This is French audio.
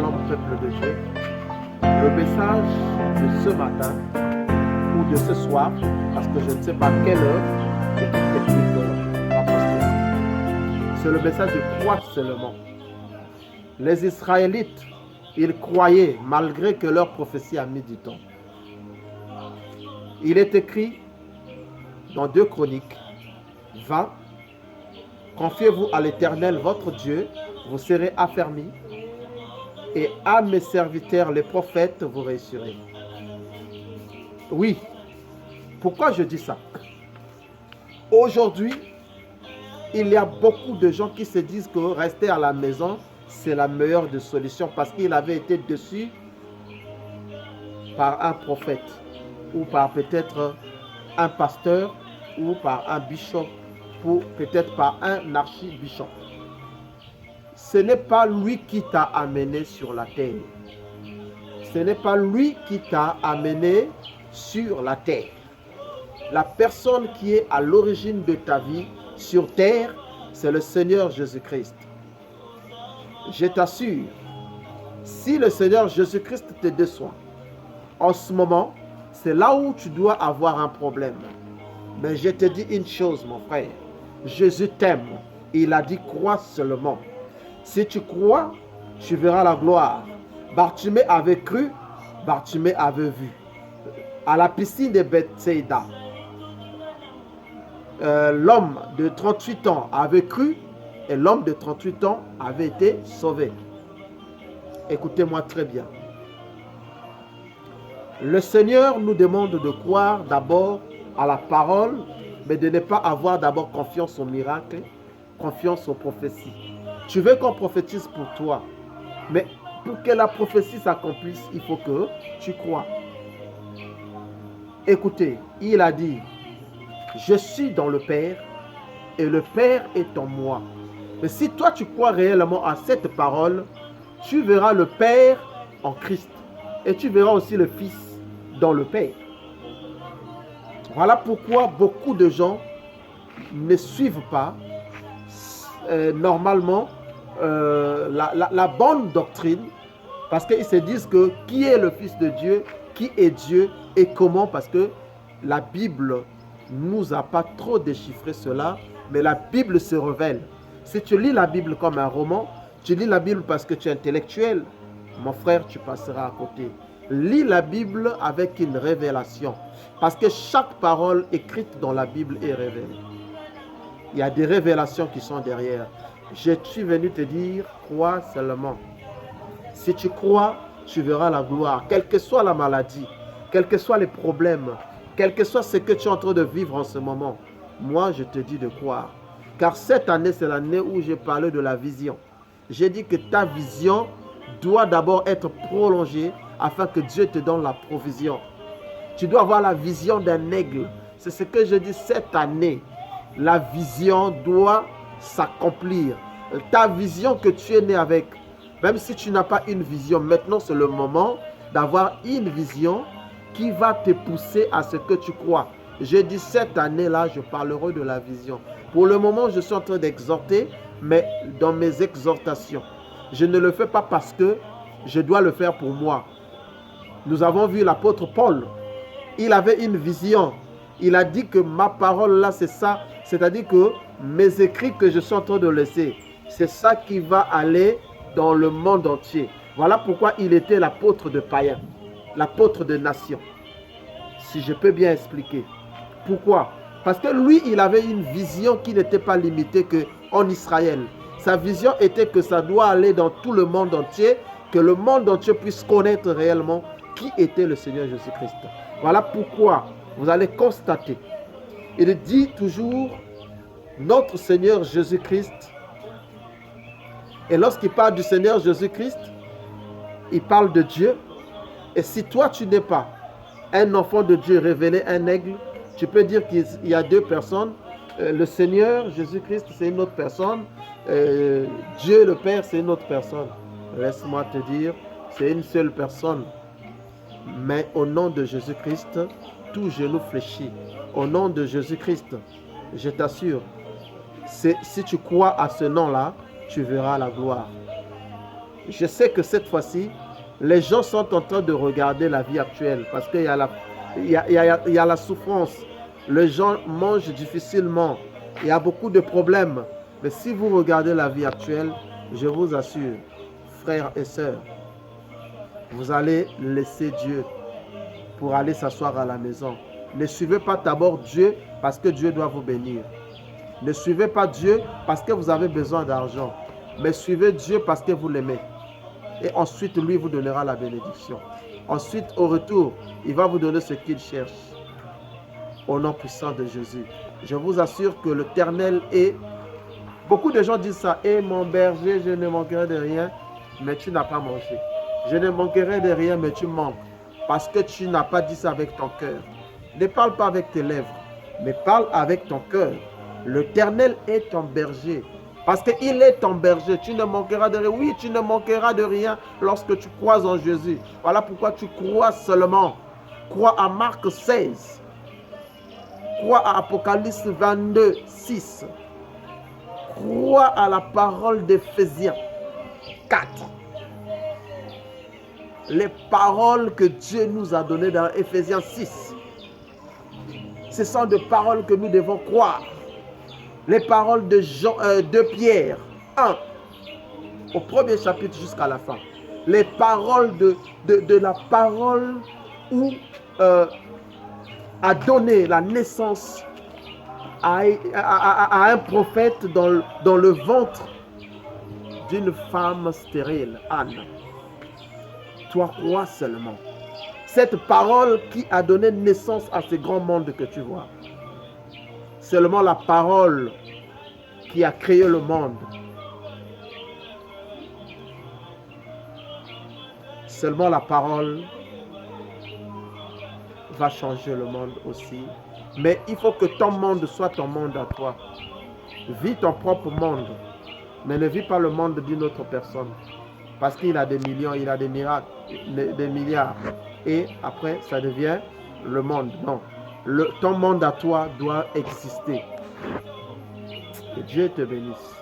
Shalom peuple de Dieu. Le message de ce matin ou de ce soir, parce que je ne sais pas quelle heure cette technique va passer. C'est le message de croire seulement. Les Israélites, ils croyaient malgré que leur prophétie a mis du temps. Il est écrit dans 2 Chroniques 20, confiez-vous à l'Éternel votre Dieu, vous serez affermis, et à mes serviteurs les prophètes vous réussirez. Oui, pourquoi je dis ça? Aujourd'hui, il y a beaucoup de gens qui se disent que rester à la maison, c'est la meilleure des solutions parce qu'il avait été déçu par un prophète ou par peut-être un pasteur ou par un bishop ou peut-être par un archibishop. Ce n'est pas lui qui t'a amené sur la terre. Ce n'est pas lui qui t'a amené sur la terre. La personne qui est à l'origine de ta vie sur terre, c'est le Seigneur Jésus-Christ. Je t'assure, si le Seigneur Jésus-Christ te déçoit, en ce moment, c'est là où tu dois avoir un problème. Mais je te dis une chose, mon frère. Jésus t'aime. Il a dit, crois seulement. Si tu crois, tu verras la gloire. Bartimée avait cru, Bartimée avait vu. À la piscine de Bethsaïda, l'homme de 38 ans avait cru et l'homme de 38 ans avait été sauvé. Écoutez-moi très bien. Le Seigneur nous demande de croire d'abord à la parole, mais de ne pas avoir d'abord confiance au miracle, confiance aux prophéties. Tu veux qu'on prophétise pour toi, mais pour que la prophétie s'accomplisse, il faut que tu crois. Écoutez, il a dit, je suis dans le Père et le Père est en moi. Mais si toi tu crois réellement à cette parole, tu verras le Père en Christ et tu verras aussi le Fils dans le Père. Voilà pourquoi beaucoup de gens ne suivent pas normalement la bonne doctrine parce qu'ils se disent que qui est le Fils de Dieu, qui est Dieu et comment, parce que la Bible nous a pas trop déchiffré cela, mais la Bible se révèle. Si tu lis la Bible comme un roman, tu lis la Bible parce que tu es intellectuel, mon frère, tu passeras à côté. Lis la Bible avec une révélation, parce que chaque parole écrite dans la Bible est révélée. Il y a des révélations qui sont derrière. Je suis venu te dire, crois seulement. Si tu crois, tu verras la gloire, quelle que soit la maladie, quels que soient les problèmes, quel que soit ce que tu es en train de vivre en ce moment. Moi, je te dis de croire. Car cette année, c'est l'année où j'ai parlé de la vision. J'ai dit que ta vision doit d'abord être prolongée afin que Dieu te donne la provision. Tu dois avoir la vision d'un aigle. C'est ce que je dis cette année. La vision doit s'accomplir. Ta vision que tu es né avec, même si tu n'as pas une vision, maintenant c'est le moment d'avoir une vision qui va te pousser à ce que tu crois. J'ai dit cette année-là, je parlerai de la vision. Pour le moment, je suis en train d'exhorter, mais dans mes exhortations, je ne le fais pas parce que je dois le faire pour moi. Nous avons vu l'apôtre Paul. Il avait une vision. Il a dit que ma parole là, c'est ça. C'est-à-dire que mes écrits que je suis en train de laisser, c'est ça qui va aller dans le monde entier. Voilà pourquoi il était l'apôtre de païens, l'apôtre de nations. Si je peux bien expliquer. Pourquoi? Parce que lui, il avait une vision qui n'était pas limitée qu'en Israël. Sa vision était que ça doit aller dans tout le monde entier, que le monde entier puisse connaître réellement qui était le Seigneur Jésus-Christ. Voilà pourquoi vous allez constater. Il dit toujours notre Seigneur Jésus-Christ. Et lorsqu'il parle du Seigneur Jésus-Christ, il parle de Dieu. Et si toi, tu n'es pas un enfant de Dieu révélé, un aigle, tu peux dire qu'il y a 2 personnes. Le Seigneur Jésus-Christ, c'est une autre personne. Dieu le Père, c'est une autre personne. Laisse-moi te dire, c'est une seule personne. Mais au nom de Jésus-Christ, tout genou fléchit. Au nom de Jésus-Christ, je t'assure, si tu crois à ce nom-là, tu verras la gloire. je sais que cette fois-ci, les gens sont en train de regarder la vie actuelle parce qu'il y a la souffrance. Les gens mangent difficilement. Il y a beaucoup de problèmes. Mais si vous regardez la vie actuelle, je vous assure, frères et sœurs, vous allez laisser Dieu pour aller s'asseoir à la maison. Ne suivez pas d'abord Dieu parce que Dieu doit vous bénir. Ne suivez pas Dieu parce que vous avez besoin d'argent. Mais suivez Dieu parce que vous l'aimez. Et ensuite, lui vous donnera la bénédiction. Ensuite, au retour, il va vous donner ce qu'il cherche. Au nom puissant de Jésus. Je vous assure que l'Éternel est... Beaucoup de gens disent ça. Et mon berger, je ne manquerai de rien, mais tu n'as pas mangé. Je ne manquerai de rien, mais tu manques. Parce que tu n'as pas dit ça avec ton cœur. Ne parle pas avec tes lèvres, mais parle avec ton cœur. L'Éternel est ton berger. Parce qu'il est ton berger, tu ne manqueras de rien. Oui, tu ne manqueras de rien lorsque tu crois en Jésus. Voilà pourquoi tu crois seulement. Crois à Marc 16. Crois à Apocalypse 22, 6. Crois à la parole d'Éphésiens 4. Les paroles que Dieu nous a données dans Éphésiens 6. Ce sont des paroles que nous devons croire. Les paroles de Pierre 1, au premier chapitre jusqu'à la fin. Les paroles de la parole où a donné la naissance à un prophète dans le ventre d'une femme stérile, Anne. Toi, crois seulement. Cette parole qui a donné naissance à ce grand monde que tu vois. Seulement la parole qui a créé le monde. Seulement la parole va changer le monde aussi. Mais il faut que ton monde soit ton monde à toi. Vis ton propre monde. Mais ne vis pas le monde d'une autre personne. Parce qu'il a des millions, il a des milliards. Et après, ça devient le monde. Non. Ton monde à toi doit exister. Que Dieu te bénisse.